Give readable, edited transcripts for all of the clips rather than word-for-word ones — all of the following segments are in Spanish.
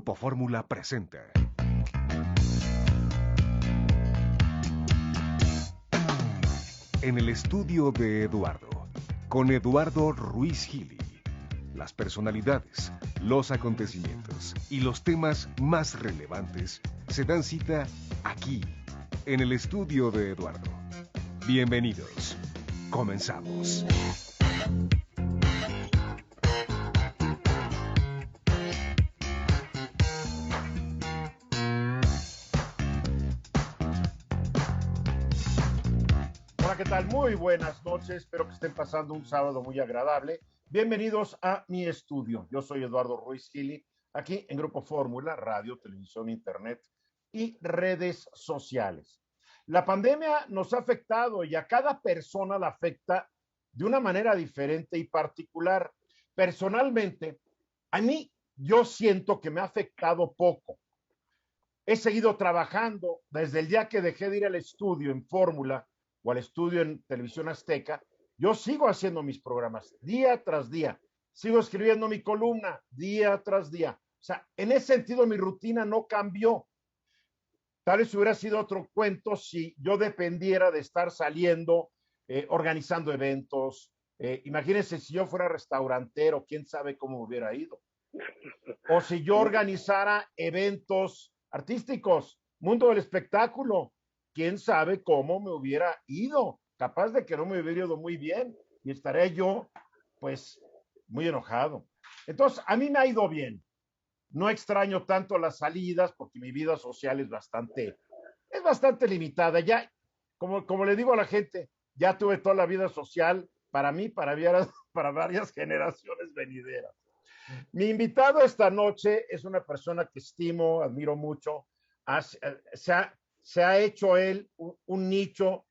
Grupo Fórmula presenta. En el estudio de Eduardo, con Eduardo Ruiz Gili, las personalidades, los acontecimientos y los temas más relevantes se dan cita aquí, en el estudio de Eduardo. Bienvenidos. Comenzamos. ¿Qué tal? Muy buenas noches, espero que estén pasando un sábado muy agradable. Bienvenidos a mi estudio. Yo soy Eduardo Ruiz Gili, aquí en Grupo Fórmula, radio, televisión, internet y redes sociales. La pandemia nos ha afectado y a cada persona la afecta de una manera diferente y particular. Personalmente, a mí yo siento que me ha afectado poco. He seguido trabajando desde el día que dejé de ir al estudio en Fórmula o al estudio en Televisión Azteca. Yo sigo haciendo mis programas día tras día, sigo escribiendo mi columna día tras día. O sea, en ese sentido mi rutina no cambió. Tal vez hubiera sido otro cuento si yo dependiera de estar saliendo, organizando eventos. Imagínense si yo fuera restaurantero, quién sabe cómo hubiera ido. O si yo organizara eventos artísticos, mundo del espectáculo, quién sabe cómo me hubiera ido, capaz de que no me hubiera ido muy bien y estaré yo, pues, muy enojado. Entonces, a mí me ha ido bien. No extraño tanto las salidas porque mi vida social es bastante limitada. Ya, como le digo a la gente, ya tuve toda la vida social para mí, para varias generaciones venideras. Mi invitado esta noche es una persona que estimo, admiro mucho. Se ha hecho él un nicho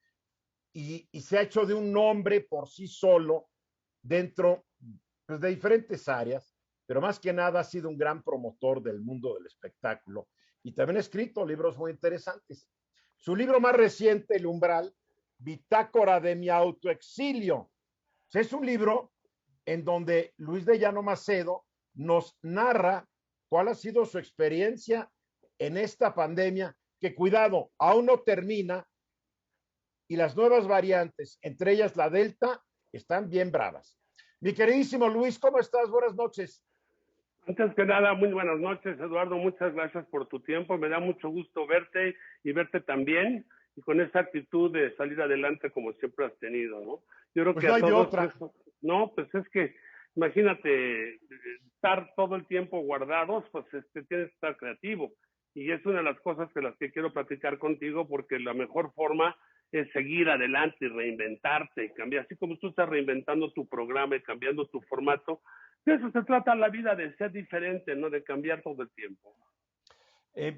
y se ha hecho de un nombre por sí solo dentro, pues, de diferentes áreas, pero más que nada ha sido un gran promotor del mundo del espectáculo y también ha escrito libros muy interesantes. Su libro más reciente, El Umbral, Bitácora de mi autoexilio. Es un libro en donde Luis de Llano Macedo nos narra cuál ha sido su experiencia en esta pandemia, que cuidado, aún no termina y las nuevas variantes, entre ellas la Delta, están bien bravas. Mi queridísimo Luis, ¿cómo estás? Buenas noches. Antes que nada, muy buenas noches, Eduardo. Muchas gracias por tu tiempo. Me da mucho gusto verte y verte también y con esa actitud de salir adelante como siempre has tenido, ¿no? Yo creo Pues que no a hay de todos otra. eso, no, pues es que imagínate estar todo el tiempo guardados, pues tienes que estar creativo. Y es una de las cosas que las que quiero platicar contigo porque la mejor forma es seguir adelante y reinventarte y cambiar. Así como tú estás reinventando tu programa y cambiando tu formato, de eso se trata la vida, de ser diferente, no de cambiar todo el tiempo.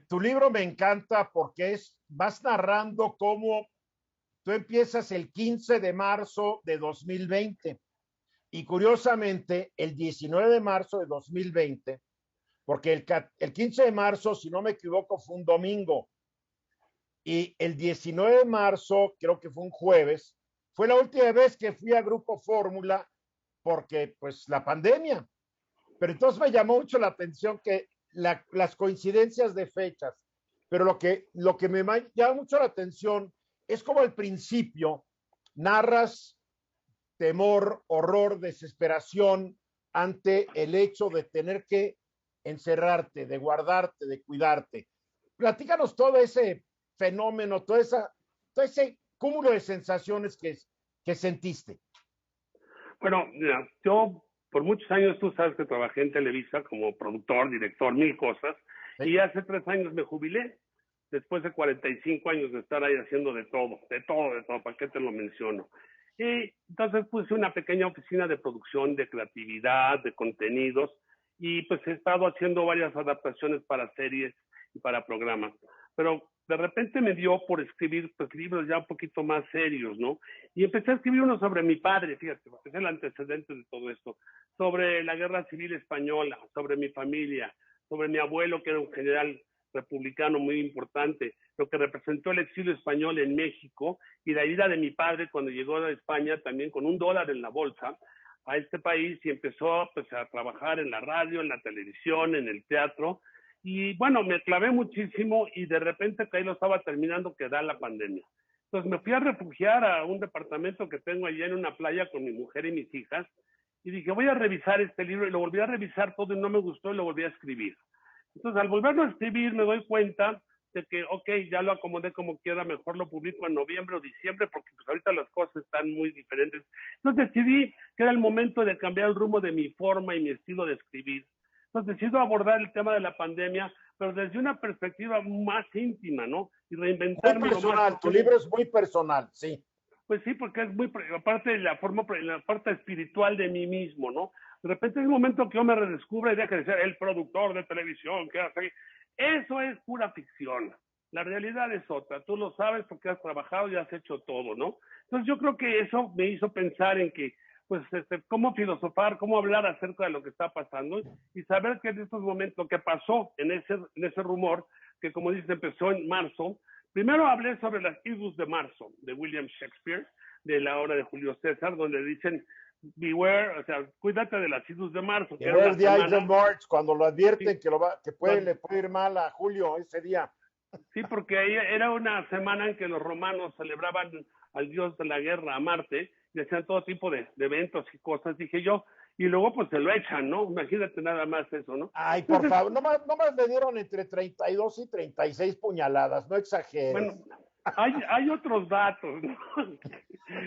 Tu libro me encanta porque vas narrando cómo tú empiezas el 15 de marzo de 2020 y curiosamente el 19 de marzo de 2020, porque el 15 de marzo, si no me equivoco, fue un domingo y el 19 de marzo, creo que fue un jueves, fue la última vez que fui a Grupo Fórmula porque pues la pandemia. Pero entonces me llamó mucho la atención que las coincidencias de fechas, pero lo que me llama mucho la atención es como al principio narras temor, horror, desesperación ante el hecho de tener que encerrarte, de guardarte, de cuidarte. Platícanos todo ese fenómeno, todo ese cúmulo de sensaciones que sentiste. Bueno, mira, yo por muchos años, tú sabes que trabajé en Televisa como productor, director, mil cosas, ¿Sí? y hace 3 años me jubilé, después de 45 años de estar ahí haciendo de todo, ¿para qué te lo menciono? Y entonces puse una pequeña oficina de producción, de creatividad, de contenidos, y pues he estado haciendo varias adaptaciones para series y para programas. Pero de repente me dio por escribir pues libros ya un poquito más serios, ¿no? Y empecé a escribir uno sobre mi padre, fíjate, porque es el antecedente de todo esto, sobre la Guerra Civil Española, sobre mi familia, sobre mi abuelo, que era un general republicano muy importante, lo que representó el exilio español en México y la ida de mi padre cuando llegó a España también con $1 en la bolsa a este país y empezó pues a trabajar en la radio, en la televisión, en el teatro Y bueno, me clavé muchísimo y de repente que ahí lo estaba terminando que da la pandemia. Entonces me fui a refugiar a un departamento que tengo allá en una playa con mi mujer y mis hijas y dije, voy a revisar este libro y lo volví a revisar todo y no me gustó y lo volví a escribir. Entonces al volverlo a escribir me doy cuenta de que, ok, ya lo acomodé como quiera, mejor lo publico en noviembre o diciembre, porque pues ahorita las cosas están muy diferentes. Entonces decidí que era el momento de cambiar el rumbo de mi forma y mi estilo de escribir. Entonces decido abordar el tema de la pandemia, pero desde una perspectiva más íntima, ¿no? Y reinventarme muy personal, lo más. Tu libro es muy personal, sí. Pues sí, porque es muy, aparte de la forma, la parte espiritual de mí mismo, ¿no? De repente es un momento que yo me redescubro y deja de ser el productor de televisión, que hace. Eso es pura ficción. La realidad es otra. Tú lo sabes porque has trabajado y has hecho todo, ¿no? Entonces yo creo que eso me hizo pensar en que, pues, cómo filosofar, cómo hablar acerca de lo que está pasando y saber que en estos momentos, lo que pasó en ese rumor, que como dices, empezó en marzo. Primero hablé sobre las idus de marzo, de William Shakespeare, de la obra de Julio César, donde dicen, beware, o sea, cuídate de las idus de marzo. Que Beware the Ides of March, cuando lo advierten sí, que, le puede ir mal a Julio ese día. Sí, porque ahí era una semana en que los romanos celebraban al dios de la guerra, a Marte, y hacían todo tipo de eventos y cosas, dije yo, y luego pues se lo echan, ¿no? Imagínate nada más eso, ¿no? Ay, por favor, nomás le dieron entre 32 y 36 puñaladas, no exageres. Bueno, hay otros datos, ¿no?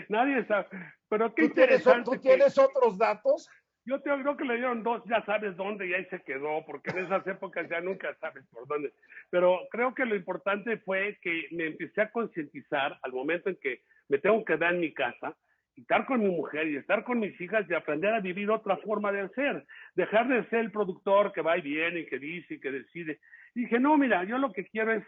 Nadie sabe, pero qué ¿Tú interesante. ¿Tienes otros datos? Yo creo que le dieron 2, ya sabes dónde, y ahí se quedó, porque en esas épocas ya nunca sabes por dónde. Pero creo que lo importante fue que me empecé a concientizar al momento en que me tengo que quedar en mi casa, estar con mi mujer y estar con mis hijas y aprender a vivir otra forma de ser. Dejar de ser el productor que va y viene y que dice y que decide. Y dije, no, mira, yo lo que quiero es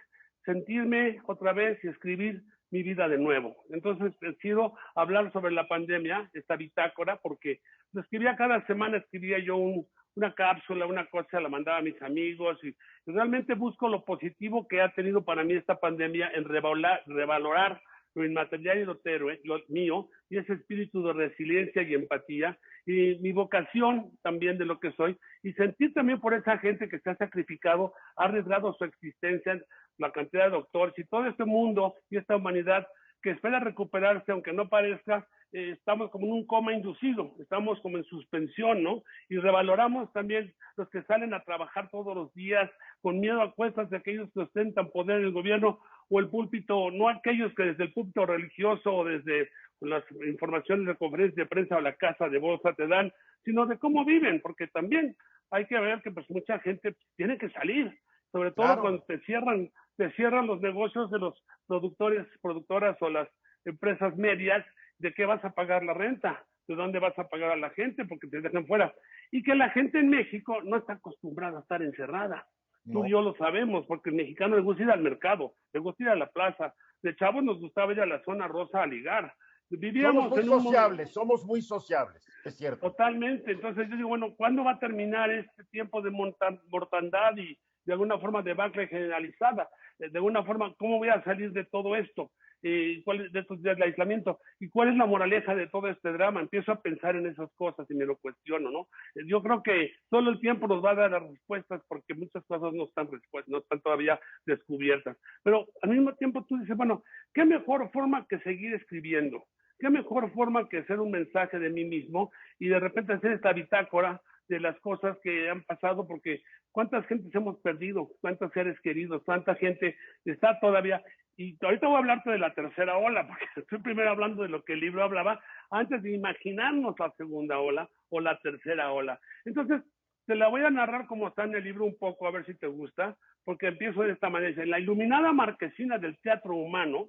sentirme otra vez y escribir mi vida de nuevo. Entonces decido hablar sobre la pandemia, esta bitácora, porque lo escribía cada semana, escribía yo una cápsula, una cosa, la mandaba a mis amigos y realmente busco lo positivo que ha tenido para mí esta pandemia en revalorar lo inmaterial y lo mío, y ese espíritu de resiliencia y empatía, y mi vocación también de lo que soy, y sentir también por esa gente que se ha sacrificado, ha arriesgado su existencia, la cantidad de doctores y todo este mundo y esta humanidad que espera recuperarse, aunque no parezca, estamos como en un coma inducido, estamos como en suspensión, ¿no? Y revaloramos también los que salen a trabajar todos los días con miedo a cuestas de aquellos que ostentan poder en el gobierno o el púlpito, no aquellos que desde el púlpito religioso o desde las informaciones de conferencias de prensa o la casa de bolsa te dan, sino de cómo viven, porque también hay que ver que pues mucha gente tiene que salir, sobre todo claro, cuando te cierran los negocios de los productoras o las empresas medias, ¿de qué vas a pagar la renta? ¿De dónde vas a pagar a la gente? Porque te dejan fuera. Y que la gente en México no está acostumbrada a estar encerrada. No. Tú y yo lo sabemos, porque el mexicano le gusta ir al mercado, le gusta ir a la plaza. De chavos nos gustaba ir a la zona rosa a ligar. Vivíamos somos muy sociables, es cierto. Totalmente. Entonces yo digo, bueno, ¿cuándo va a terminar este tiempo de mortandad y de alguna forma debacle generalizada? De alguna forma, ¿cómo voy a salir de todo esto? ¿Cuál de estos días de aislamiento? ¿Y cuál es la moraleja de todo este drama? Empiezo a pensar en esas cosas y me lo cuestiono, ¿no? Yo creo que solo el tiempo nos va a dar las respuestas porque muchas cosas no están todavía descubiertas. Pero al mismo tiempo tú dices, bueno, ¿qué mejor forma que seguir escribiendo? ¿Qué mejor forma que hacer un mensaje de mí mismo y de repente hacer esta bitácora de las cosas que han pasado? Porque ¿cuántas gentes hemos perdido? ¿Cuántos seres queridos? ¿Cuánta gente está todavía? Y ahorita voy a hablarte de la tercera ola, porque estoy primero hablando de lo que el libro hablaba, antes de imaginarnos la segunda ola o la tercera ola. Entonces, te la voy a narrar como está en el libro un poco, a ver si te gusta, porque empiezo de esta manera. En la iluminada marquesina del teatro humano,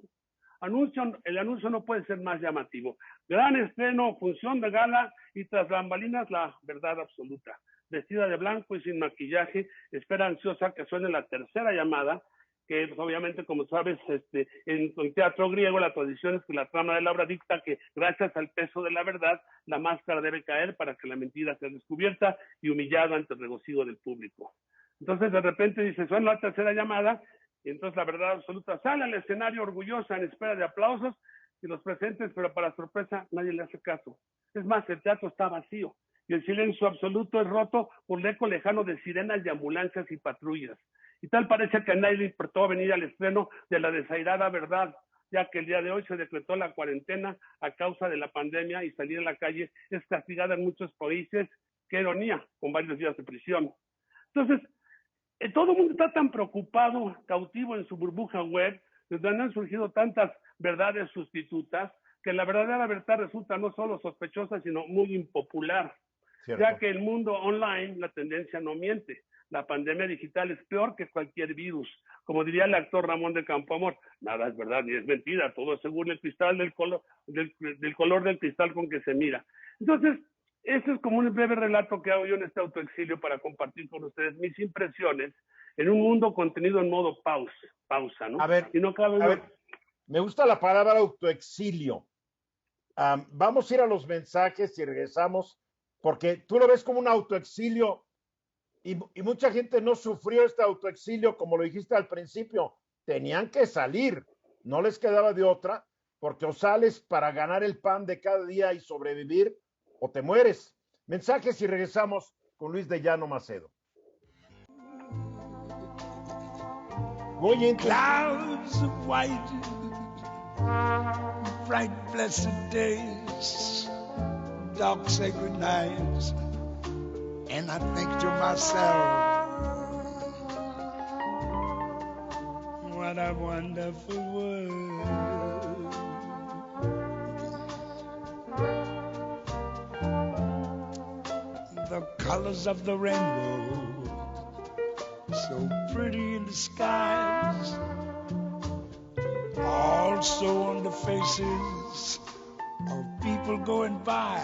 el anuncio no puede ser más llamativo. Gran estreno, función de gala y tras bambalinas la verdad absoluta. Vestida de blanco y sin maquillaje, espera ansiosa que suene la tercera llamada, que pues, obviamente, como sabes, en el teatro griego la tradición es que la trama de la obra dicta que gracias al peso de la verdad, la máscara debe caer para que la mentira sea descubierta y humillada ante el regocijo del público. Entonces de repente dice, suena la tercera llamada, y entonces la verdad absoluta sale al escenario orgullosa en espera de aplausos y los presentes, pero para sorpresa nadie le hace caso. Es más, el teatro está vacío y el silencio absoluto es roto por el eco lejano de sirenas y ambulancias y patrullas. Y tal parece que a nadie le importó venir al estreno de La desairada verdad, ya que el día de hoy se decretó la cuarentena a causa de la pandemia y salir a la calle es castigada en muchos países. Qué ironía, con varios días de prisión. Entonces, todo el mundo está tan preocupado, cautivo en su burbuja web, desde donde han surgido tantas verdades sustitutas, que la verdadera verdad resulta no solo sospechosa, sino muy impopular. Cierto. Ya que el mundo online, la tendencia no miente. La pandemia digital es peor que cualquier virus. Como diría el actor Ramón de Campoamor, nada es verdad ni es mentira, todo es según el cristal del color del cristal con que se mira. Entonces, ese es como un breve relato que hago yo en este autoexilio para compartir con ustedes mis impresiones en un mundo contenido en modo pausa, ¿no? A ver, y no cabe me gusta la palabra autoexilio. Vamos a ir a los mensajes y regresamos, porque tú lo ves como un autoexilio y mucha gente no sufrió este autoexilio, como lo dijiste al principio. Tenían que salir, no les quedaba de otra, porque o sales para ganar el pan de cada día y sobrevivir, o te mueres. Mensajes y regresamos con Luis de Llano Macedo. Clouds of white, bright blessed days, dark sacred nights, and I think to myself, what a wonderful world. The colors of the rainbow, so pretty in the skies, also on the faces of people going by.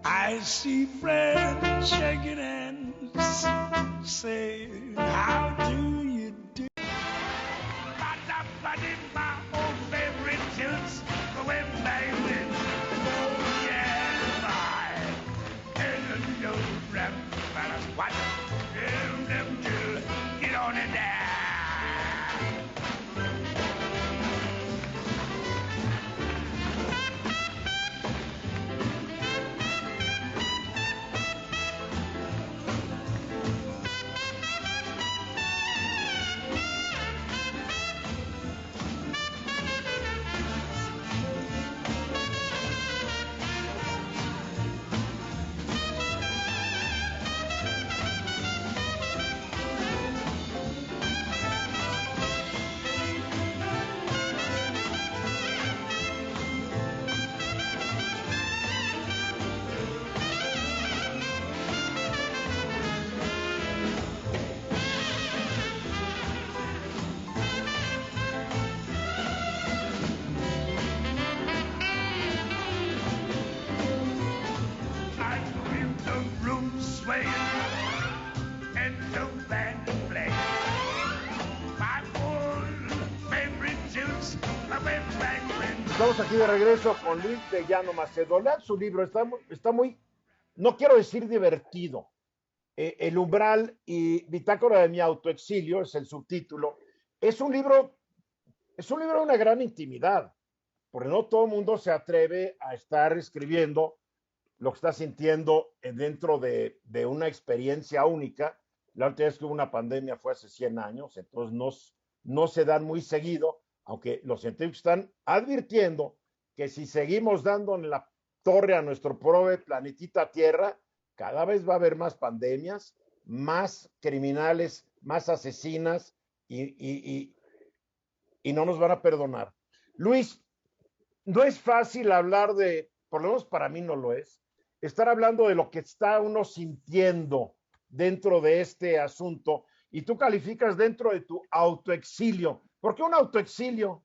I see friends shaking hands, saying, how do you do? My old favorite tunes going back with, oh yeah, my hello, rap, what? Them to get on it down. Estamos aquí de regreso con Luis de Llano Macedo. Lean su libro, está muy, no quiero decir divertido. El umbral y bitácora de mi autoexilio es el subtítulo. Es un libro de una gran intimidad, porque no todo el mundo se atreve a estar escribiendo lo que está sintiendo dentro de una experiencia única. La última vez que hubo una pandemia fue hace 100 años, entonces no se dan muy seguido, aunque los científicos están advirtiendo que si seguimos dando en la torre a nuestro pobre planetita Tierra, cada vez va a haber más pandemias, más criminales, más asesinas y no nos van a perdonar. Luis, no es fácil hablar de, por lo menos para mí no lo es, estar hablando de lo que está uno sintiendo dentro de este asunto y tú calificas dentro de tu autoexilio. ¿Por qué un autoexilio?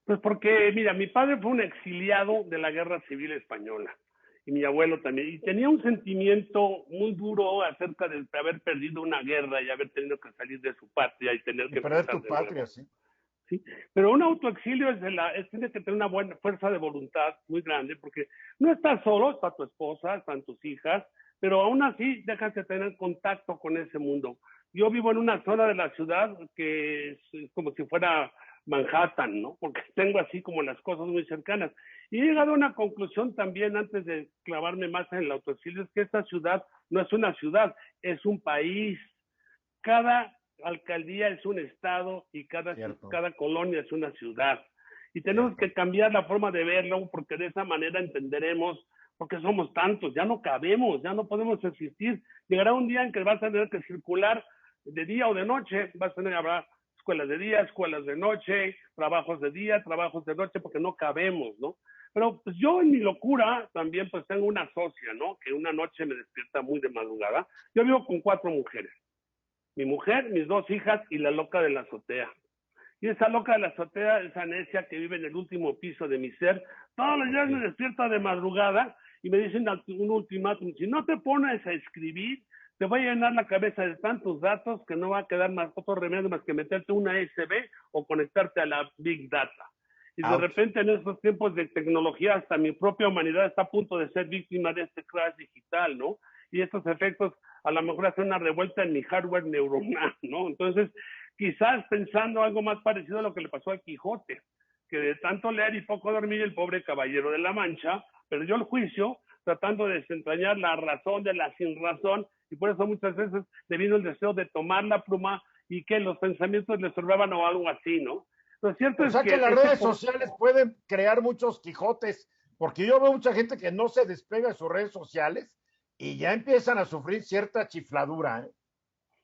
Pues porque, mira, mi padre fue un exiliado de la Guerra Civil Española y mi abuelo también. Y tenía un sentimiento muy duro acerca de haber perdido una guerra y haber tenido que salir de su patria y tener que perder tu patria, sí. ¿Sí? Pero un autoexilio tiene que tener una buena fuerza de voluntad muy grande porque no estás solo, está tu esposa, están tus hijas, pero aún así dejas de tener contacto con ese mundo. Yo vivo en una zona de la ciudad que es como si fuera Manhattan, ¿no? Porque tengo así como las cosas muy cercanas. Y he llegado a una conclusión también, antes de clavarme más en el autoexilio, es que esta ciudad no es una ciudad, es un país. cada alcaldía es un estado y cada colonia es una ciudad. Y tenemos que cambiar la forma de verlo, porque de esa manera entenderemos por qué somos tantos. Ya no cabemos, ya no podemos existir. Llegará un día en que vas a tener que circular de día o de noche, habrá escuelas de día, escuelas de noche, trabajos de día, trabajos de noche, porque no cabemos, ¿no? Pero pues yo en mi locura también pues tengo una socia, ¿no? Que una noche me despierta muy de madrugada. Yo vivo con 4 mujeres. Mi mujer, mis 2 hijas y la loca de la azotea. Y esa loca de la azotea, esa necia que vive en el último piso de mi ser, todos los días me despierta de madrugada y me dicen un ultimátum: si no te pones a escribir, te va a llenar la cabeza de tantos datos que no va a quedar más otro remedio más que meterte una USB o conectarte a la Big Data. Y de repente en estos tiempos de tecnología hasta mi propia humanidad está a punto de ser víctima de este crash digital, ¿no? Y estos efectos a lo mejor hacen una revuelta en mi hardware neuronal, ¿no? Entonces, quizás pensando algo más parecido a lo que le pasó a Quijote, que de tanto leer y poco dormir, el pobre caballero de la Mancha perdió el juicio tratando de desentrañar la razón de la sinrazón, y por eso muchas veces le vino el deseo de tomar la pluma y que los pensamientos le sorbaban o algo así, ¿no? Lo cierto es que las redes sociales pueden crear muchos Quijotes, porque yo veo mucha gente que no se despega de sus redes sociales y ya empiezan a sufrir cierta chifladura, ¿eh?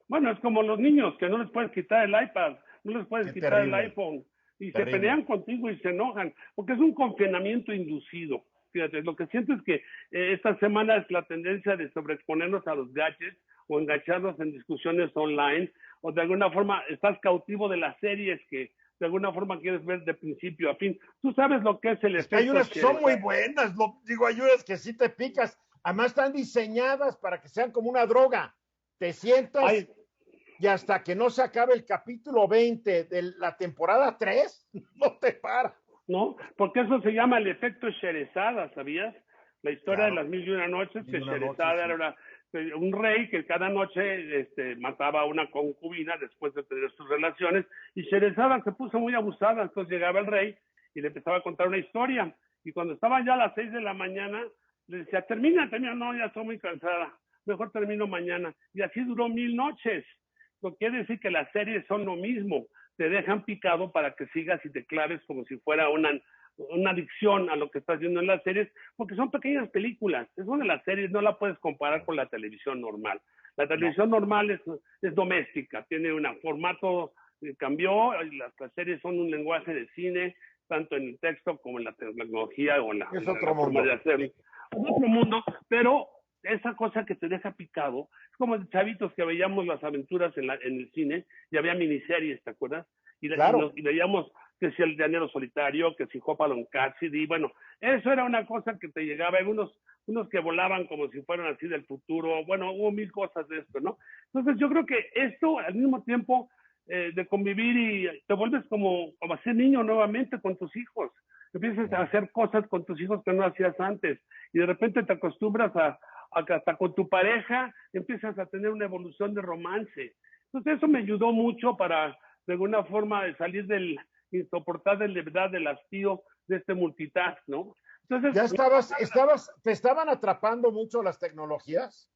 Bueno, es como los niños, que no les puedes quitar el iPad, no les puedes quitar el iPhone, y se pelean contigo y se enojan, porque es un confinamiento inducido. Fíjate, lo que siento es que esta semana es la tendencia de sobreexponernos a los gadgets o engancharnos en discusiones online, o de alguna forma estás cautivo de las series que de alguna forma quieres ver de principio a fin. Tú sabes lo que es el efecto. Hay unas que son muy buenas, hay unas que sí te picas. Además están diseñadas para que sean como una droga. Te sientas y hasta que no se acabe el capítulo 20 de la temporada 3, no te para. ¿No? Porque eso se llama el efecto Sherezada, ¿sabías? La historia de las 1001 noches, que Sherezada era un rey que cada noche mataba a una concubina después de tener sus relaciones, y Sherezada se puso muy abusada. Entonces llegaba el rey y le empezaba a contar una historia, y cuando estaban ya a las 6 de la mañana le decía: termina, no, ya estoy muy cansada, mejor termino mañana. Y así duró 1000 noches. Lo que quiere decir que las series son lo mismo, te dejan picado para que sigas y te claves como si fuera una adicción a lo que estás viendo en las series, porque son pequeñas películas. Eso de las series no la puedes comparar con la televisión normal. La televisión normal es doméstica, tiene un formato, cambió, y las series son un lenguaje de cine, tanto en el texto como en la tecnología o en la forma de hacerlo. Es otro mundo, pero esa cosa que te deja picado, es como de chavitos que veíamos las aventuras en el cine, y había miniseries, ¿te acuerdas? Y veíamos que si el Llanero Solitario, que si Hopalong Cassidy, bueno, eso era una cosa que te llegaba. Hay unos que volaban como si fueran así del futuro. Bueno, hubo 1000 cosas de esto, ¿no? Entonces yo creo que esto, al mismo tiempo de convivir, y te vuelves como a ser niño nuevamente con tus hijos. Empiezas a hacer cosas con tus hijos que no hacías antes, y de repente te acostumbras hasta con tu pareja empiezas a tener una evolución de romance. Entonces eso me ayudó mucho para, de alguna forma, de salir del insoportable levedad, del hastío de este multitask, ¿no? Entonces, ¿ya te estaban atrapando mucho las tecnologías?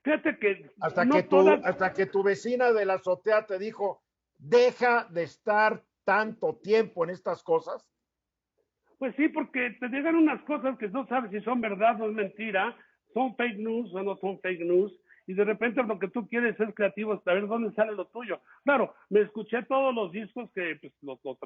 Fíjate que hasta que tu vecina de la azotea te dijo: deja de estar tanto tiempo en estas cosas. Pues sí, porque te llegan unas cosas que no sabes si son verdad o es mentira, son fake news o no son fake news, y de repente lo que tú quieres es creativo, saber dónde sale lo tuyo. Claro, me escuché todos los discos que pues,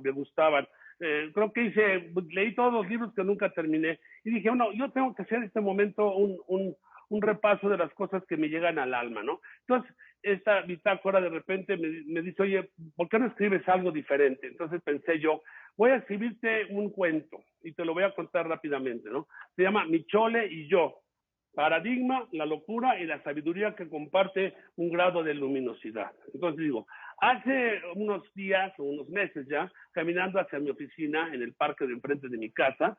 me gustaban. Creo que leí todos los libros que nunca terminé, y dije, bueno, yo tengo que hacer en este momento un repaso de las cosas que me llegan al alma, ¿no? Entonces, esta bitácora de repente me dice: oye, ¿por qué no escribes algo diferente? Entonces pensé yo: voy a escribirte un cuento y te lo voy a contar rápidamente, ¿no? Se llama Mi Chole y yo. Paradigma, la locura y la sabiduría que comparte un grado de luminosidad. Entonces digo, hace unos días o unos meses ya, caminando hacia mi oficina en el parque de enfrente de mi casa,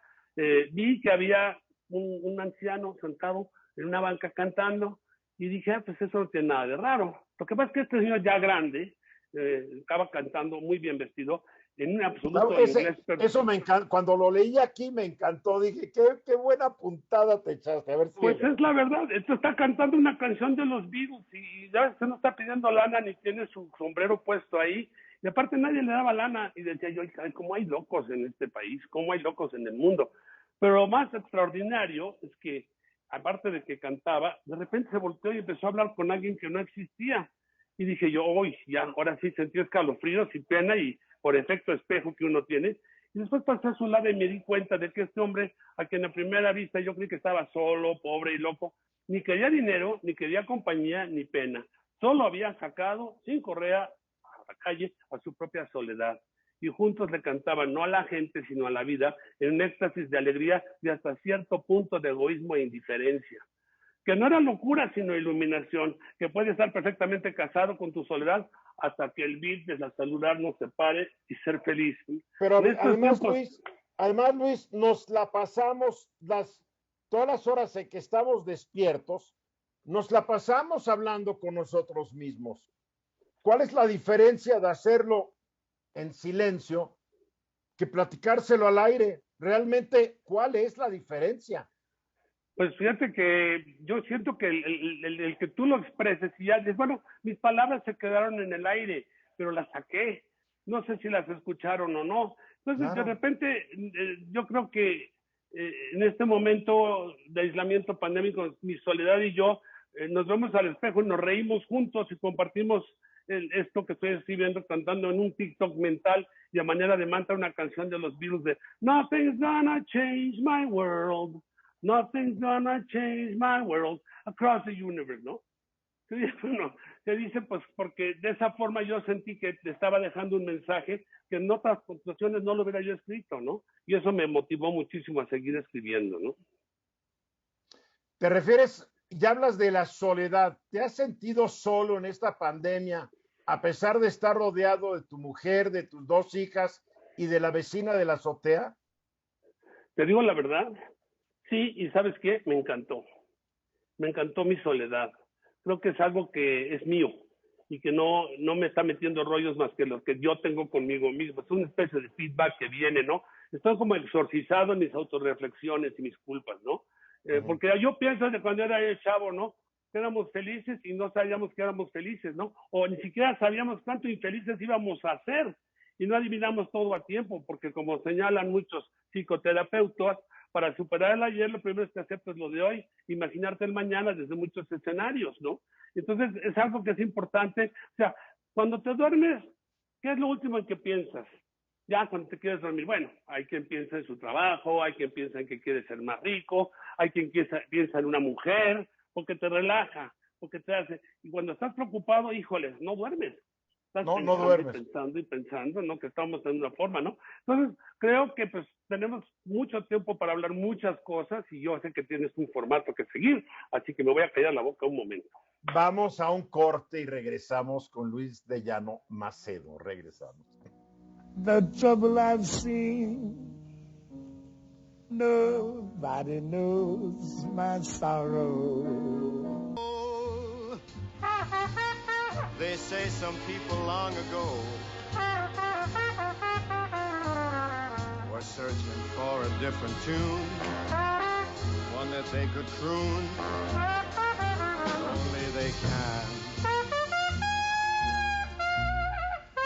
vi que había un anciano sentado en una banca cantando, y dije, pues eso no tiene nada de raro. Lo que pasa es que este señor ya grande, estaba cantando muy bien vestido, en un absoluto inglés perfecto. Eso me encanta. Cuando lo leí aquí me encantó. Dije, qué buena puntada te echaste. A ver si Pues es la verdad. Esto está cantando una canción de los Beatles y ya se no está pidiendo lana ni tiene su sombrero puesto ahí. Y aparte nadie le daba lana. Y decía yo, ay, cómo hay locos en este país, cómo hay locos en el mundo. Pero lo más extraordinario es que, aparte de que cantaba, de repente se volteó y empezó a hablar con alguien que no existía. Y dije yo, uy, ya, ahora sí sentí escalofríos y pena y por efecto espejo que uno tiene. Y después pasé a su lado y me di cuenta de que este hombre, a quien a primera vista yo creí que estaba solo, pobre y loco, ni quería dinero, ni quería compañía, ni pena. Solo había sacado, sin correa, a la calle, a su propia soledad. Y juntos le cantaban no a la gente, sino a la vida, en un éxtasis de alegría y hasta cierto punto de egoísmo e indiferencia. Que no era locura, sino iluminación, que puede estar perfectamente casado con tu soledad hasta que el beat de la saludar nos separe y ser feliz. Pero además, Luis, nos la pasamos todas las horas en que estamos despiertos, nos la pasamos hablando con nosotros mismos. ¿Cuál es la diferencia de hacerlo en silencio que platicárselo al aire? Realmente, ¿cuál es la diferencia? Pues fíjate que yo siento que el que tú lo expreses y ya dices, bueno, mis palabras se quedaron en el aire, pero las saqué. No sé si las escucharon o no. Entonces, claro, de repente, yo creo que en este momento de aislamiento pandémico, mi soledad y yo nos vemos al espejo y nos reímos juntos y compartimos esto que estoy escribiendo, cantando en un TikTok mental y a manera de mantra una canción de los Beatles de Nothing's gonna change my world. Nothing's gonna change my world across the universe, ¿no? Que dice, pues, porque de esa forma yo sentí que te estaba dejando un mensaje que en otras situaciones no lo hubiera yo escrito, ¿no? Y eso me motivó muchísimo a seguir escribiendo, ¿no? ¿Te refieres, ya hablas de la soledad? ¿Te has sentido solo en esta pandemia, a pesar de estar rodeado de tu mujer, de tus 2 hijas y de la vecina de la azotea? Te digo la verdad. Sí, y ¿sabes qué? Me encantó mi soledad. Creo que es algo que es mío y que no me está metiendo rollos más que los que yo tengo conmigo mismo. Es una especie de feedback que viene, ¿no? Estoy como exorcizado en mis autorreflexiones y mis culpas, ¿no? Porque yo pienso de cuando era el chavo, ¿no? Que éramos felices y no sabíamos que éramos felices, ¿no? O ni siquiera sabíamos cuánto infelices íbamos a ser y no adivinamos todo a tiempo, porque como señalan muchos psicoterapeutas, para superar el ayer, lo primero es que aceptes lo de hoy, imaginarte el mañana desde muchos escenarios, ¿no? Entonces, es algo que es importante. O sea, cuando te duermes, ¿qué es lo último en que piensas? Ya cuando te quieres dormir, bueno, hay quien piensa en su trabajo, hay quien piensa en que quiere ser más rico, hay quien piensa en una mujer, porque te relaja, porque te hace... Y cuando estás preocupado, híjole, no duermes. No duermes. Pensando, ¿no? Que estamos en una forma, ¿no? Entonces, creo que pues tenemos mucho tiempo para hablar muchas cosas y yo sé que tienes un formato que seguir, así que me voy a callar la boca un momento. Vamos a un corte y regresamos con Luis de Llano Macedo. Regresamos. The trouble I've seen, nobody knows my sorrow. They say some people long ago were searching for a different tune, one that they could croon, only they can.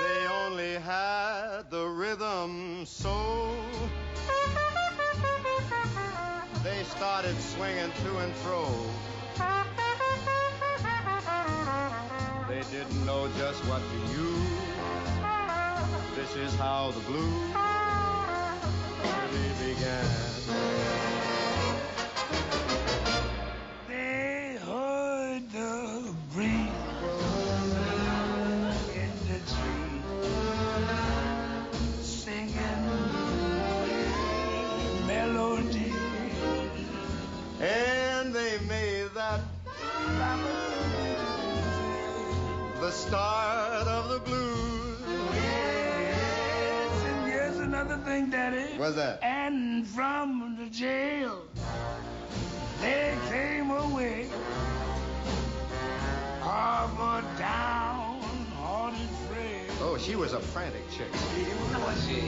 They only had the rhythm soul. They started swinging to and fro. They didn't know just what to use. This is how the blues really began. They heard the breeze in the tree singing melody, And they made that the start of the blues. Yes, and here's another thing, Daddy. What's that? And from the jail, they came away of a downhearted friend. Oh, she was a frantic chick.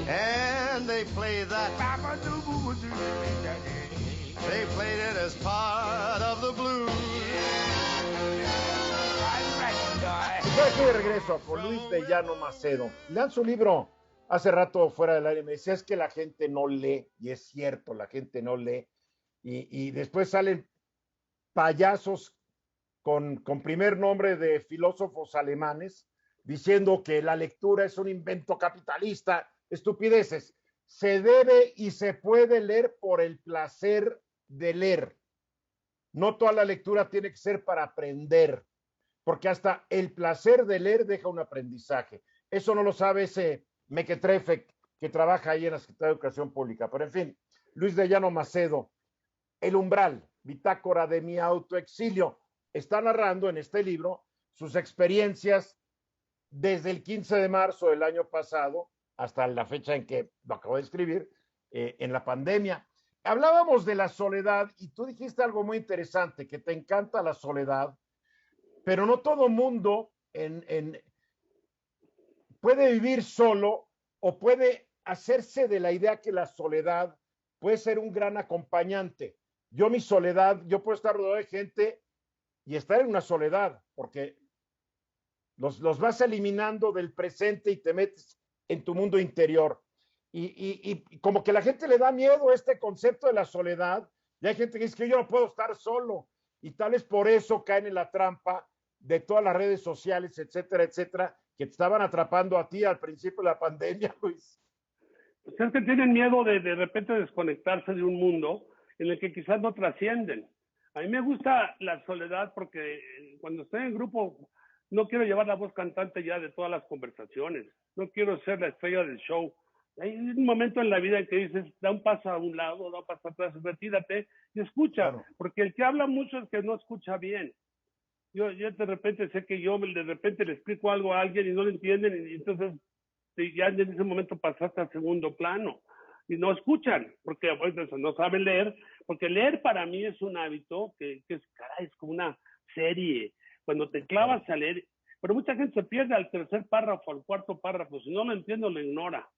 And they played that. They played it as part of the blues. Estoy aquí de regreso con Luis de Llano Macedo. Lean su libro. Hace rato fuera del aire me decía, es que la gente no lee, y es cierto, la gente no lee. Y después salen payasos con primer nombre de filósofos alemanes diciendo que la lectura es un invento capitalista, estupideces. Se debe y se puede leer por el placer de leer. No toda la lectura tiene que ser para aprender, porque hasta el placer de leer deja un aprendizaje. Eso no lo sabe ese mequetrefe que trabaja ahí en la Secretaría de Educación Pública. Pero en fin, Luis de Llano Macedo, El umbral, bitácora de mi autoexilio, está narrando en este libro sus experiencias desde el 15 de marzo del año pasado hasta la fecha en que lo acabo de escribir, en la pandemia. Hablábamos de la soledad y tú dijiste algo muy interesante, que te encanta la soledad, pero no todo mundo puede vivir solo o puede hacerse de la idea que la soledad puede ser un gran acompañante. Yo mi soledad, yo puedo estar rodeado de gente y estar en una soledad, porque los vas eliminando del presente y te metes en tu mundo interior. Y como que la gente le da miedo este concepto de la soledad, y hay gente que dice que yo no puedo estar solo, y tal vez por eso caen en la trampa de todas las redes sociales, etcétera, etcétera, que te estaban atrapando a ti al principio de la pandemia, Luis. Pues es que tienen miedo de repente desconectarse de un mundo en el que quizás no trascienden. A mí me gusta la soledad porque cuando estoy en grupo no quiero llevar la voz cantante ya de todas las conversaciones, no quiero ser la estrella del show. Hay un momento en la vida en que dices, da un paso a un lado, da un paso atrás, retírate y escucha, claro. Porque el que habla mucho es que no escucha bien. Yo de repente sé que yo de repente le explico algo a alguien y no lo entienden y entonces ya en ese momento pasaste al segundo plano y no escuchan porque pues, no saben leer, porque leer para mí es un hábito que es, caray, es como una serie, cuando te clavas a leer, pero mucha gente se pierde al tercer párrafo, al cuarto párrafo, si no lo entiendo lo ignora,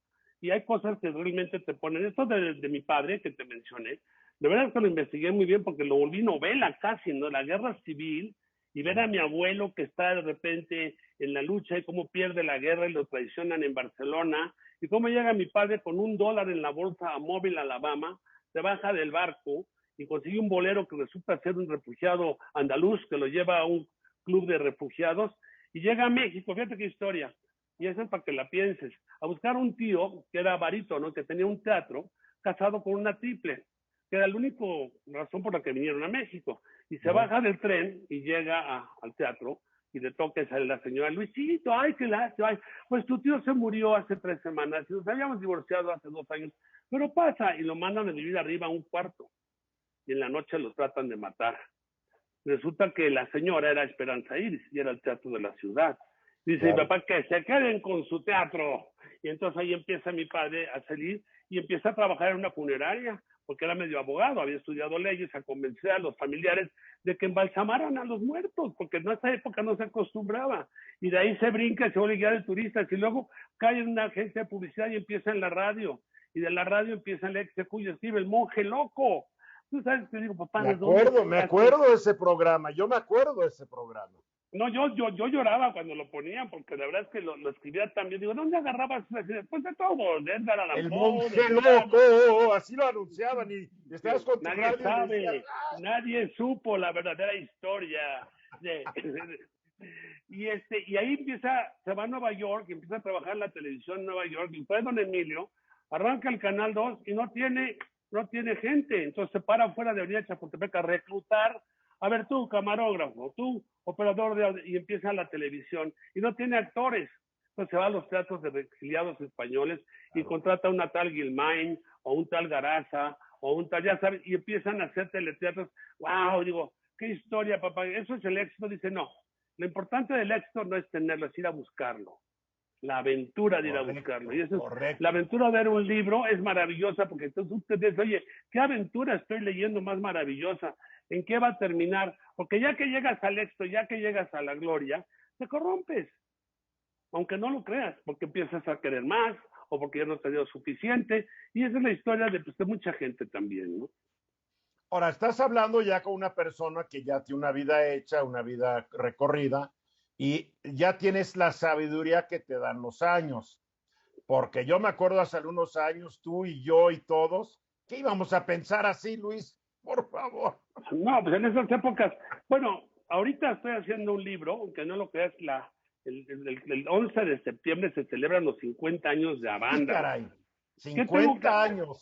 y hay cosas que realmente te ponen, esto de mi padre que te mencioné, de verdad que lo investigué muy bien porque lo volví novela casi, ¿no? La guerra civil, y ver a mi abuelo que está de repente en la lucha y cómo pierde la guerra y lo traicionan en Barcelona, y cómo llega mi padre con $1 en la bolsa a Mobile, Alabama, se baja del barco y consigue un bolero que resulta ser un refugiado andaluz que lo lleva a un club de refugiados y llega a México, fíjate qué historia, y eso es para que la pienses, a buscar un tío que era barítono, que tenía un teatro, casado con una triple, que era la única razón por la que vinieron a México. Y se baja del tren y llega al teatro y le toca a la señora Luisito, ay, qué lástima, ay, pues tu tío se murió hace 3 semanas y nos habíamos divorciado hace 2 años, pero pasa, y lo mandan a vivir arriba a un cuarto y en la noche lo tratan de matar. Resulta que la señora era Esperanza Iris y era el teatro de la ciudad. Dice mi papá que se queden con su teatro. Y entonces ahí empieza mi padre a salir y empieza a trabajar en una funeraria, porque era medio abogado, había estudiado leyes, a convencer a los familiares de que embalsamaran a los muertos, porque en esa época no se acostumbraba. Y de ahí se brinca, se vuelve guía de turistas, y luego cae en una agencia de publicidad y empieza en la radio. Y de la radio empieza en la XQ y escribe El Monje Loco. Tú sabes que digo, papá, me acuerdo de ese programa, yo me acuerdo de ese programa. No, yo lloraba cuando lo ponían, porque la verdad es que lo escribía también. Digo, ¿dónde agarrabas? Después de todo, de Edgar Allan Poe. El Monje Loco, así lo anunciaban y estabas con tu nadie radio sabe, y decías, nadie supo la verdadera historia. Y ahí se va a Nueva York, empieza a trabajar en la televisión en Nueva York, y fue don Emilio, arranca el Canal 2 y no tiene gente, entonces se para fuera de Avenida Chapultepec a reclutar. A ver, tú, camarógrafo, tú, operador de audio, y empieza la televisión, y no tiene actores. Entonces se va a los teatros de exiliados españoles y contrata a una tal Guilmain, o un tal Garaza, o un tal, ya sabes, y empiezan a hacer teleteatros. ¡Wow! Digo, qué historia, papá. Eso es el éxito. Dice, no, lo importante del éxito no es tenerlo, es ir a buscarlo. La aventura de ir a buscarlo. Y eso es, la aventura de ver un libro es maravillosa, porque entonces usted dice, oye, ¿qué aventura estoy leyendo más maravillosa? ¿En qué va a terminar? Porque ya que llegas al éxito, ya que llegas a la gloria, te corrompes. aunque no lo creas, porque empiezas a querer más o porque ya no te dio suficiente, y esa es la historia de mucha gente también, ¿no? Ahora, estás hablando ya con una persona que ya tiene una vida hecha, una vida recorrida, y ya tienes la sabiduría que te dan los años. Porque yo me acuerdo hace algunos años, tú y yo y todos, que íbamos a pensar así, Luis, por favor. No, pues en esas épocas, bueno, ahorita estoy haciendo un libro, aunque no lo creas, el 11 de septiembre se celebran los 50 años de Sí, Avándaro. caray, ¿Qué tengo que 50 hacer? años.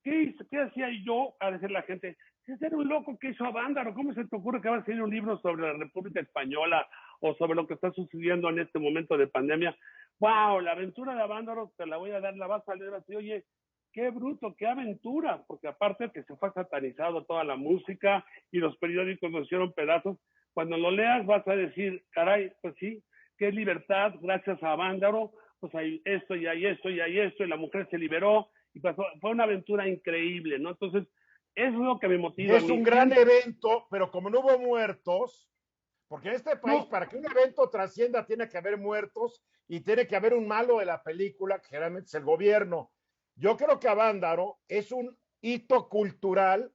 ¿Qué hacía yo? A decir la gente, ese era un loco que hizo Avándaro, ¿cómo se te ocurre que vas a hacer un libro sobre la República Española o sobre lo que está sucediendo en este momento de pandemia? ¡Wow! La aventura de Avándaro te la voy a dar, la vas a leer así, oye, qué bruto, qué aventura, porque aparte que se fue satanizado toda la música y los periódicos nos hicieron pedazos, cuando lo leas vas a decir, caray, pues sí, qué libertad, gracias a Avándaro, pues hay esto y hay esto y hay esto, y la mujer se liberó, y pasó, fue una aventura increíble, ¿no? Entonces, eso es lo que me motiva. Es un gran evento, pero como no hubo muertos, porque en este país, No. para que un evento trascienda, tiene que haber muertos y tiene que haber un malo de la película, que generalmente es el gobierno. Yo creo que Avándaro es un hito cultural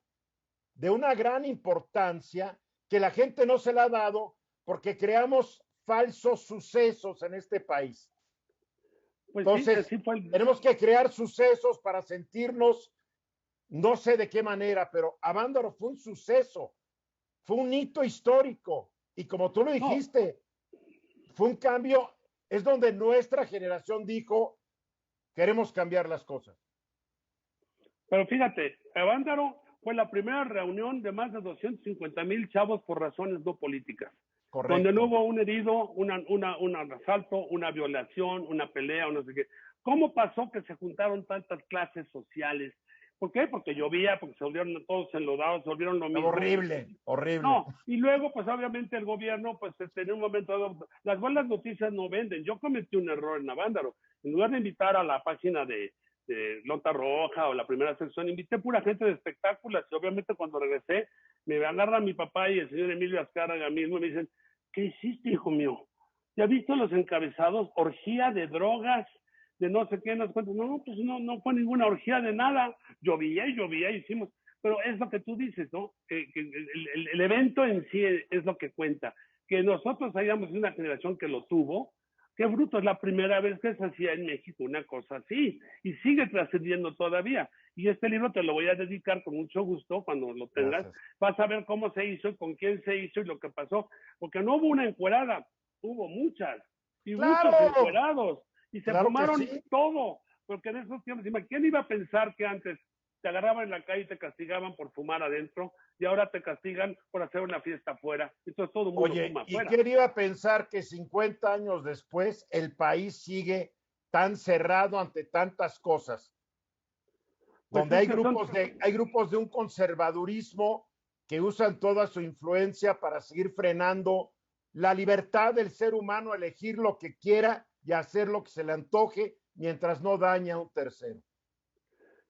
de una gran importancia que la gente no se la ha dado porque creamos falsos sucesos en este país. Pues Entonces, sí, tenemos que crear sucesos para sentirnos, no sé de qué manera, pero Avándaro fue un suceso, fue un hito histórico. Y como tú lo dijiste, fue un cambio, es donde nuestra generación dijo, queremos cambiar las cosas. Pero fíjate, Avándaro fue la primera reunión de más de 250,000 chavos por razones no políticas. Correcto. Donde no hubo un herido, un asalto, una violación, una pelea, o no sé qué. ¿Cómo pasó que se juntaron tantas clases sociales? ¿Por qué? Porque llovía, porque se volvieron todos enlodados, se volvieron lo mismo. Horrible, horrible. No, y luego, pues obviamente el gobierno, pues en un momento dado, las buenas noticias no venden. Yo cometí un error en Avándaro. En lugar de invitar a la página de Nota Roja o la primera sección, invité pura gente de espectáculos, y obviamente cuando regresé, me agarra mi papá y el señor Emilio Azcárraga mismo y me dicen, ¿qué hiciste, hijo mío? ¿Ya viste los encabezados? Orgía de drogas, de no sé qué, no sé cuánto. No, pues no fue ninguna orgía de nada. Llovía, hicimos. Pero es lo que tú dices, ¿no? Que el evento en sí es lo que cuenta. Que nosotros hayamos una generación que lo tuvo, qué bruto, es la primera vez que se hacía en México una cosa así. Y sigue trascendiendo todavía. Y este libro te lo voy a dedicar con mucho gusto cuando lo tengas. Gracias. Vas a ver cómo se hizo, con quién se hizo y lo que pasó. Porque no hubo una encuerada, hubo muchas. Y ¡Claro! muchos encuerados. Y se Claro que fumaron sí. todo. Porque en esos tiempos, ¿quién iba a pensar que antes te agarraban en la calle y te castigaban por fumar adentro y ahora te castigan por hacer una fiesta afuera? Entonces todo el mundo Oye, fuma ¿y afuera. quién iba a pensar que 50 años después el país sigue tan cerrado ante tantas cosas? Pues Donde es hay que hay grupos de un conservadurismo que usan toda su influencia para seguir frenando la libertad del ser humano a elegir lo que quiera y hacer lo que se le antoje mientras no daña a un tercero.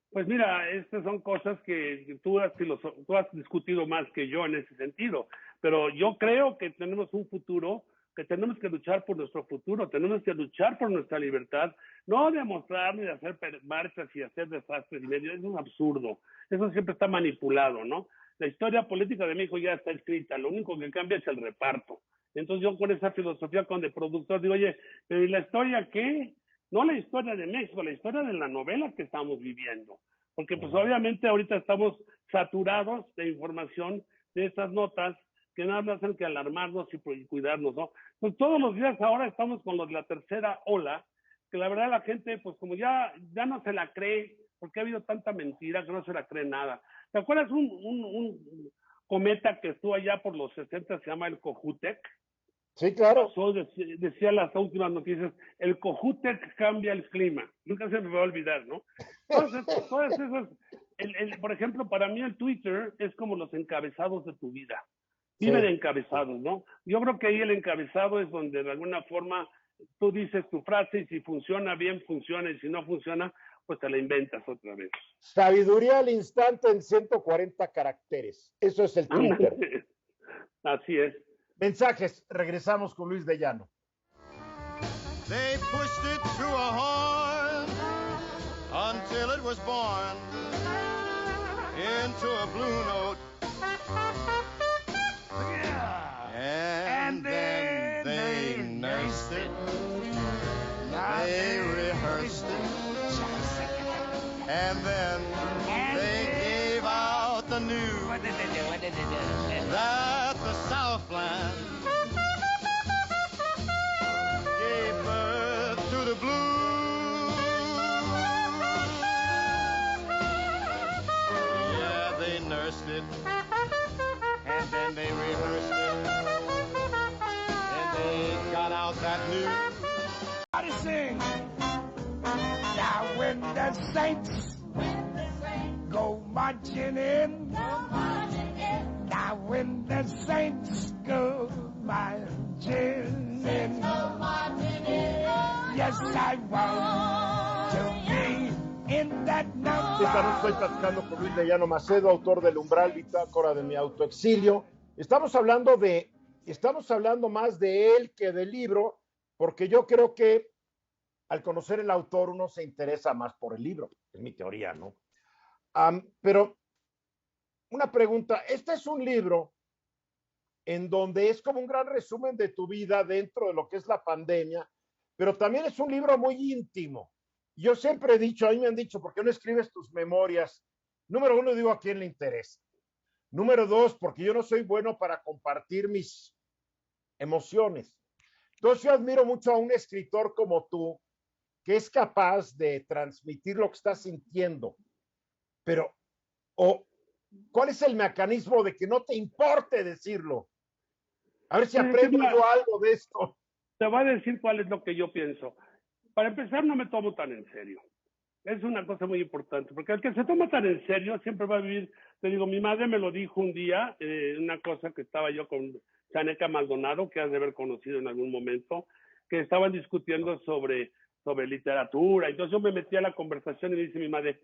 Pues mira, estas son cosas que tú has discutido más que yo en ese sentido, pero yo creo que tenemos un futuro, que tenemos que luchar por nuestro futuro, tenemos que luchar por nuestra libertad, no demostrar ni de hacer marchas y hacer desastres y medio, es un absurdo, eso siempre está manipulado, ¿no? La historia política de México ya está escrita, lo único que cambia es el reparto. Entonces yo con esa filosofía con el productor digo, oye, pero ¿y la historia qué? No la historia de México, la historia de la novela que estamos viviendo. Porque pues obviamente ahorita estamos saturados de información de estas notas que nada más hacen que alarmarnos y cuidarnos, ¿no? Pues todos los días ahora estamos con los de la tercera ola, que la verdad la gente pues como ya no se la cree, porque ha habido tanta mentira que no se la cree nada. ¿Te acuerdas un cometa que estuvo allá por los 60, se llama el Cojutec? Sí, claro. Decía las últimas noticias, el Cojutec cambia el clima. Nunca se me va a olvidar, ¿no? Entonces, todas esas, por ejemplo, para mí el Twitter es como los encabezados de tu vida. Vive de encabezados, ¿no? Yo creo que ahí el encabezado es donde de alguna forma tú dices tu frase y si funciona bien, funciona, y si no funciona, pues te la inventas otra vez. Sabiduría al instante en 140 caracteres. Eso es el Twitter. Así es. Mensajes. Regresamos con Luis de Llano. They pushed it through a horn until it was born into a blue note. And then they nursed it. They rehearsed it. And then they gave out the news that the Southland gave birth to the blues. Yeah, they nursed it, and then they rehearsed it, and they got out that news. Everybody sing. Now when the saints go marching in. Now when the saints go marching in. Yes, I want to be in that number. Esta noche estoy platicando con Luis de Llano Macedo, autor del Umbral, bitácora de mi autoexilio. Estamos hablando más de él que del libro, porque yo creo que al conocer el autor uno se interesa más por el libro, es mi teoría, ¿no? Pero una pregunta, este es un libro en donde es como un gran resumen de tu vida dentro de lo que es la pandemia, pero también es un libro muy íntimo. Yo siempre he dicho, a mí me han dicho, ¿por qué no escribes tus memorias? Número uno, digo, ¿a quién le interesa? Número dos, porque yo no soy bueno para compartir mis emociones. Entonces yo admiro mucho a un escritor como tú, que es capaz de transmitir lo que está sintiendo, pero ¿cuál es el mecanismo de que no te importe decirlo? A ver si aprendo yo algo de esto. Te voy a decir cuál es lo que yo pienso. Para empezar, no me tomo tan en serio. Es una cosa muy importante, porque el que se toma tan en serio siempre va a vivir. Te digo, mi madre me lo dijo un día, una cosa que estaba yo con Chaneca Maldonado, que has de haber conocido en algún momento, que estaban discutiendo sobre literatura. Entonces yo me metí a la conversación y dice mi madre,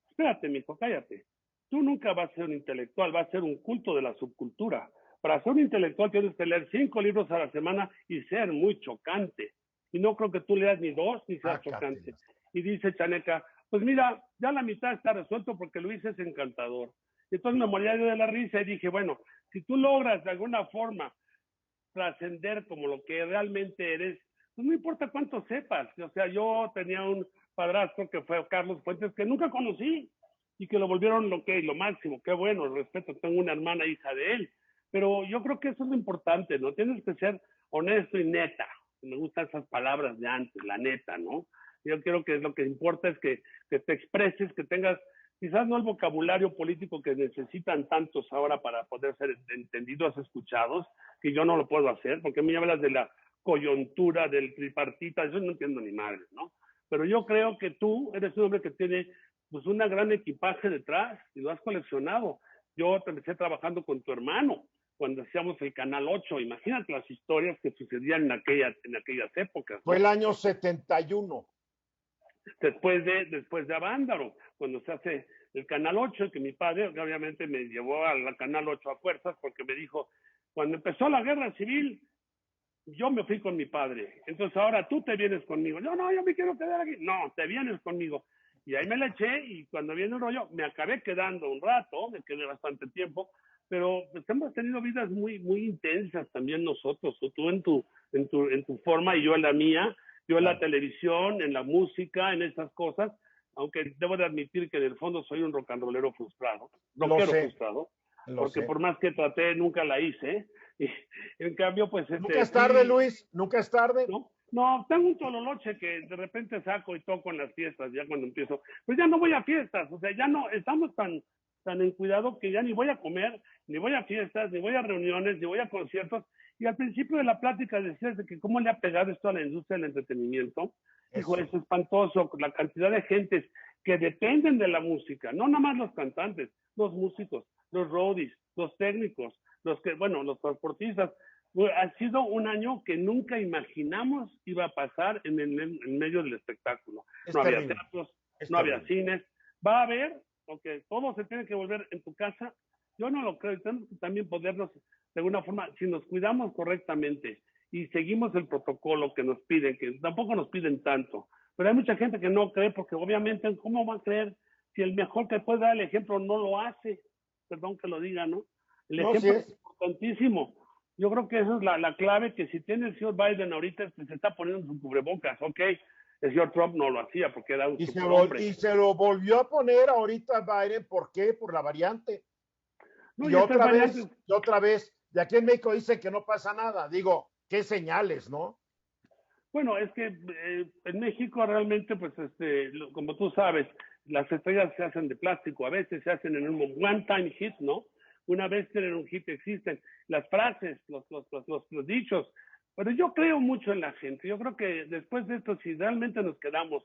espérate, mijo, cállate. Tú nunca vas a ser un intelectual, vas a ser un culto de la subcultura. Para ser un intelectual tienes que leer 5 libros a la semana y ser muy chocante. Y no creo que tú leas ni 2 ni seas chocante. Y dice Chaneca, pues mira, ya la mitad está resuelto porque Luis es encantador. Y entonces me moría yo de la risa y dije, bueno, si tú logras de alguna forma trascender como lo que realmente eres, pues no importa cuánto sepas. O sea, yo tenía un padrastro que fue Carlos Fuentes, que nunca conocí, y que lo volvieron lo máximo. Qué bueno, respeto, tengo una hermana hija de él. Pero yo creo que eso es lo importante, ¿no? Tienes que ser honesto y neta. Me gustan esas palabras de antes, la neta, ¿no? Yo creo que lo que importa es que te expreses, que tengas quizás no el vocabulario político que necesitan tantos ahora para poder ser entendidos, escuchados, que yo no lo puedo hacer, porque me hablas de la coyuntura, del tripartita, eso no entiendo ni madre, ¿no? Pero yo creo que tú eres un hombre que tiene pues una gran equipaje detrás y lo has coleccionado. Yo empecé trabajando con tu hermano cuando hacíamos el Canal 8. Imagínate las historias que sucedían en aquellas épocas, ¿no? Fue el año 71. Después de Avándaro, cuando se hace el Canal 8, que mi padre obviamente me llevó al Canal 8 a fuerzas porque me dijo, cuando empezó la guerra civil, yo me fui con mi padre, entonces ahora tú te vienes conmigo. No, yo me quiero quedar aquí. No, te vienes conmigo. Y ahí me la eché y cuando viene el rollo, me acabé quedando un rato, me quedé bastante tiempo, pero pues hemos tenido vidas muy, muy intensas también nosotros, tú en tu forma y yo en la mía, yo en la televisión, en la música, en esas cosas, aunque debo de admitir que en el fondo soy un rock and rollero frustrado, porque por más que traté, nunca la hice, y en cambio, pues... Nunca es tarde, Luis, nunca es tarde. No, tengo un tololoche que de repente saco y toco en las fiestas, ya cuando empiezo, pues ya no voy a fiestas, o sea, ya no, estamos tan en cuidado que ya ni voy a comer, ni voy a fiestas, ni voy a reuniones, ni voy a conciertos. Y al principio de la plática decías de que cómo le ha pegado esto a la industria del entretenimiento. Dijo, es espantoso, la cantidad de gentes que dependen de la música, no nada más los cantantes, los músicos, los roadies, los técnicos, los transportistas. Ha sido un año que nunca imaginamos iba a pasar en medio del espectáculo. No había teatros, no había cines. Va a haber, porque todo se tiene que volver en tu casa. Yo no lo creo. Tenemos que también podernos, de alguna forma, si nos cuidamos correctamente y seguimos el protocolo que nos piden, que tampoco nos piden tanto. Pero hay mucha gente que no cree, porque obviamente, ¿cómo va a creer si el mejor que puede dar el ejemplo no lo hace? Perdón que lo diga, ¿no? El No, sí ejemplo es es. importantísimo. Yo creo que esa es la clave, que si tiene el señor Biden ahorita, se está poniendo su cubrebocas, ok. El señor Trump no lo hacía porque era un superhombre. Y se lo volvió a poner ahorita Biden, ¿por qué? Por la variante. No, Y y estas otra variantes, vez, y otra vez, y aquí en México dicen que no pasa nada. Digo, qué señales, ¿no? bueno, es que en México realmente, pues, como tú sabes, las estrellas se hacen de plástico, a veces se hacen en un one-time hit, ¿no? Una vez tienen un hit existen. Las frases, los dichos. Pero yo creo mucho en la gente. Yo creo que después de esto, si realmente nos quedamos,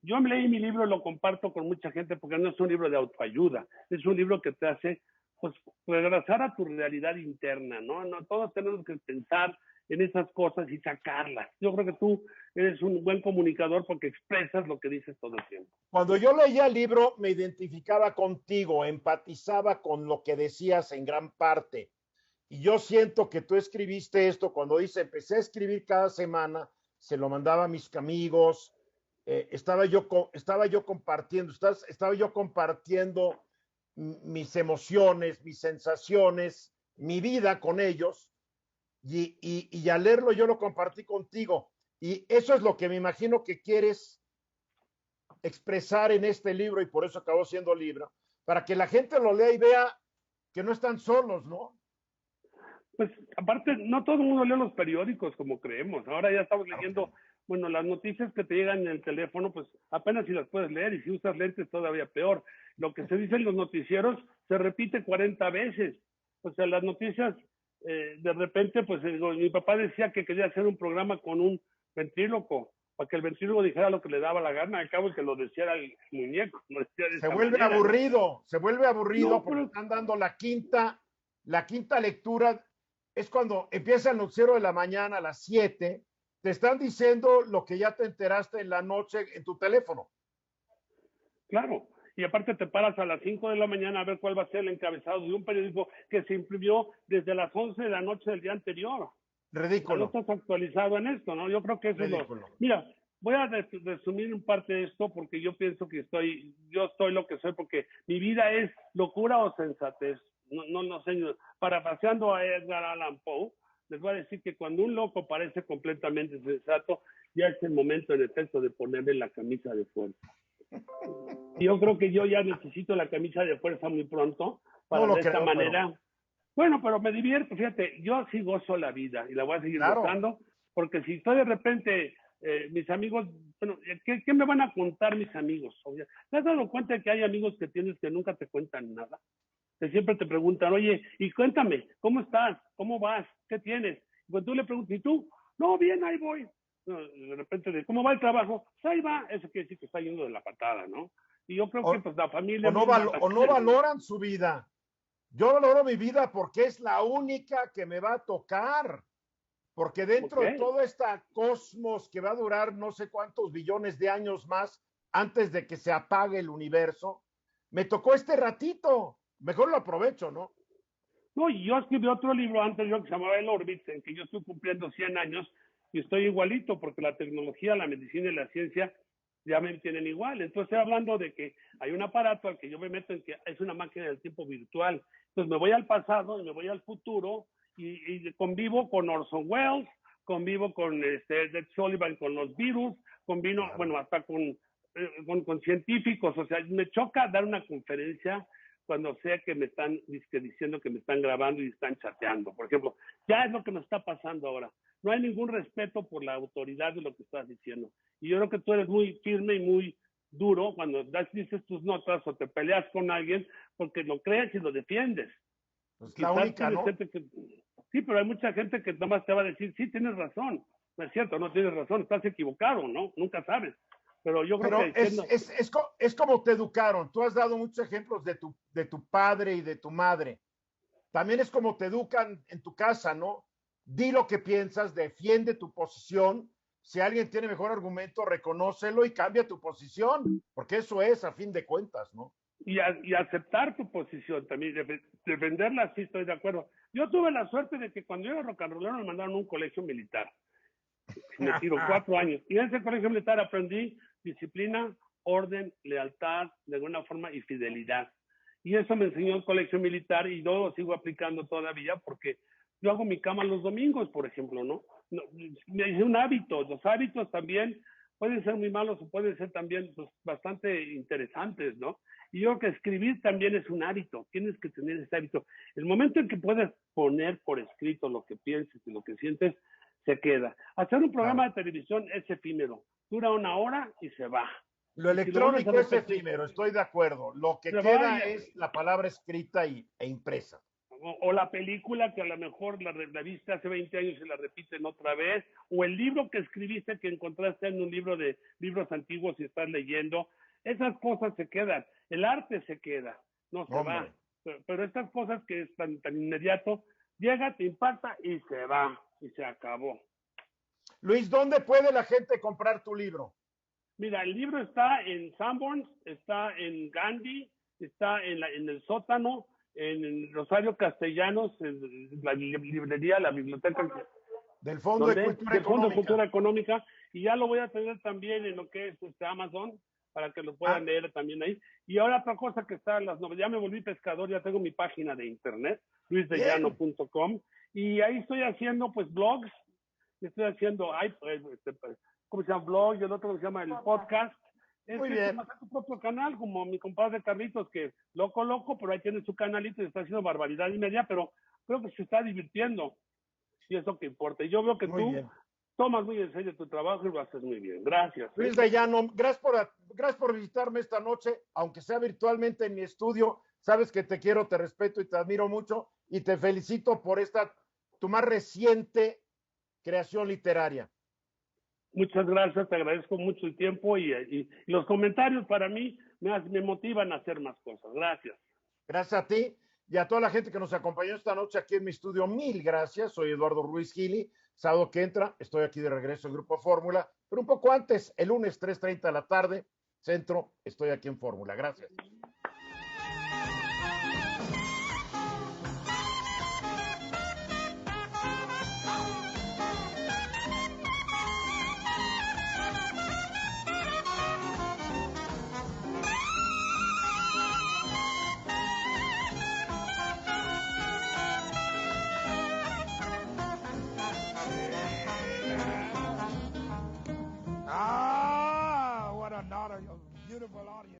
yo me leí mi libro y lo comparto con mucha gente porque no es un libro de autoayuda, es un libro que te hace, pues, regresar a tu realidad interna, ¿no? No, todos tenemos que pensar en esas cosas y sacarlas. Yo creo que tú eres un buen comunicador porque expresas lo que dices todo el tiempo. Cuando yo leía el libro, me identificaba contigo, empatizaba con lo que decías en gran parte. Y yo siento que tú escribiste esto cuando dice, empecé a escribir cada semana, se lo mandaba a mis amigos, estaba yo compartiendo mis emociones, mis sensaciones, mi vida con ellos, y al leerlo yo lo compartí contigo. Y eso es lo que me imagino que quieres expresar en este libro, y por eso acabó siendo libro, para que la gente lo lea y vea que no están solos, ¿no? Pues aparte, no todo el mundo lee los periódicos como creemos. Ahora ya estamos leyendo, bueno, las noticias que te llegan en el teléfono, pues apenas si las puedes leer, y si usas lentes todavía peor. Lo que se dice en los noticieros se repite 40 veces. O sea, las noticias, de repente, pues mi papá decía que quería hacer un programa con un ventríloco, para que el ventríloco dijera lo que le daba la gana, al cabo el que lo decía era el muñeco. Lo decía de Se esta vuelve manera, aburrido, se vuelve aburrido no, porque pero están dando la quinta lectura. Es cuando empieza el noticiero de la mañana a las 7, te están diciendo lo que ya te enteraste en la noche en tu teléfono. claro, y aparte te paras a las 5 de la mañana a ver cuál va a ser el encabezado de un periódico que se imprimió desde las 11 de la noche del día anterior. O sea, no Ridículo, estás actualizado en esto, ¿no? Yo creo que eso es lo... ridículo. Mira, voy a resumir en parte de esto porque yo pienso que yo estoy lo que soy porque mi vida es locura o sensatez. No sé, parafraseando a Edgar Allan Poe, les voy a decir que cuando un loco parece completamente sensato, ya es el momento en efecto de ponerle la camisa de fuerza. Yo creo que yo ya necesito la camisa de fuerza muy pronto para No lo de esta creo, manera. Bueno, pero me divierto, fíjate, yo sí gozo la vida y la voy a seguir Claro. gozando, porque si estoy de repente, mis amigos, bueno, ¿qué me van a contar mis amigos? ¿Te has dado cuenta de que hay amigos que tienes que nunca te cuentan nada? Que siempre te preguntan, oye, y cuéntame, ¿cómo estás? ¿Cómo vas? ¿Qué tienes? Y cuando tú le preguntas, ¿y tú? No, bien, ahí voy. No, de repente, ¿cómo va el trabajo? Pues ahí va. Eso quiere decir que está yendo de la patada, ¿no? Y yo creo que pues la familia... O no valoran su vida. Yo valoro mi vida porque es la única que me va a tocar. Porque dentro de todo este cosmos que va a durar no sé cuántos billones de años más antes de que se apague el universo, me tocó este ratito. Mejor lo aprovecho, ¿no? No, y yo escribí otro libro anterior que se llamaba El Orbit, en que yo estoy cumpliendo 100 años y estoy igualito porque la tecnología, la medicina y la ciencia ya me tienen igual. Entonces estoy hablando de que hay un aparato al que yo me meto en que es una máquina del tiempo virtual. Entonces me voy al pasado y me voy al futuro y convivo con Orson Welles, convivo con Ed Sullivan, con los virus, convivo, bueno, hasta con científicos. O sea, me choca dar una conferencia cuando sea que me están diciendo que me están grabando y están chateando. Por ejemplo, ya es lo que nos está pasando ahora. No hay ningún respeto por la autoridad de lo que estás diciendo. Y yo creo que tú eres muy firme y muy duro cuando dices tus notas o te peleas con alguien porque lo crees y lo defiendes. Pues la única, ¿no? Sí, pero hay mucha gente que nomás te va a decir, sí, tienes razón. No es cierto, no tienes razón, estás equivocado, ¿no? Nunca sabes. Pero yo creo que... es como te educaron. Tú has dado muchos ejemplos de tu padre y de tu madre. También es como te educan en tu casa, ¿no? Di lo que piensas, defiende tu posición. Si alguien tiene mejor argumento, reconócelo y cambia tu posición, porque eso es a fin de cuentas, ¿no? y aceptar tu posición también, defenderla, sí estoy de acuerdo. Yo tuve la suerte de que cuando yo era rock and rollero me mandaron a un colegio militar. Me tiro 4 años. Y en ese colegio militar aprendí disciplina, orden, lealtad, de alguna forma, y fidelidad. Y eso me enseñó el colegio militar y yo lo sigo aplicando todavía porque yo hago mi cama los domingos, por ejemplo, ¿no? Me hice un hábito. Los hábitos también pueden ser muy malos o pueden ser también pues, bastante interesantes, ¿no? Y yo creo que escribir también es un hábito. Tienes que tener ese hábito. El momento en que puedes poner por escrito lo que piensas y lo que sientes, se queda. Hacer un programa de televisión es efímero. Dura 1 hora y se va. Lo electrónico es efímero, estoy de acuerdo. Lo que queda es la palabra escrita e impresa. O la película que a lo mejor la viste hace 20 años y la repiten otra vez, o el libro que escribiste que encontraste en un libro de libros antiguos y estás leyendo. Esas cosas se quedan. El arte se queda, no se va. Pero estas cosas que es tan inmediato, llega, te impacta y se va, y se acabó. Luis, ¿dónde puede la gente comprar tu libro? Mira, el libro está en Sanborns, está en Gandhi, está en el sótano, en Rosario Castellanos, en la librería, la biblioteca del Fondo de Cultura Económica, y ya lo voy a tener también en lo que es Amazon, para que lo puedan leer también ahí. Y ahora otra cosa que está en las novedades, ya me volví pescador, ya tengo mi página de internet, luisdellano.com, y ahí estoy haciendo pues blogs, estoy haciendo, ¿cómo se llama? Blog, y el otro se llama el podcast. Muy bien. Hacer tu propio canal, como mi compadre Carlitos, que loco, pero ahí tiene su canalito y está haciendo barbaridad y media, pero creo que se está divirtiendo. Y es lo que importa. Y yo veo que tú tomas muy en serio tu trabajo y lo haces muy bien. Gracias. Luis Dellano, gracias por visitarme esta noche, aunque sea virtualmente en mi estudio. Sabes que te quiero, te respeto y te admiro mucho, y te felicito por tu más reciente creación literaria. Muchas gracias, te agradezco mucho el tiempo y los comentarios para mí me motivan a hacer más cosas. Gracias. Gracias a ti y a toda la gente que nos acompañó esta noche aquí en mi estudio. Mil gracias. Soy Eduardo Ruiz Gili. Sábado que entra, estoy aquí de regreso en Grupo Fórmula, pero un poco antes, el lunes 3:30 de la tarde, centro, estoy aquí en Fórmula. Gracias. What a beautiful audience.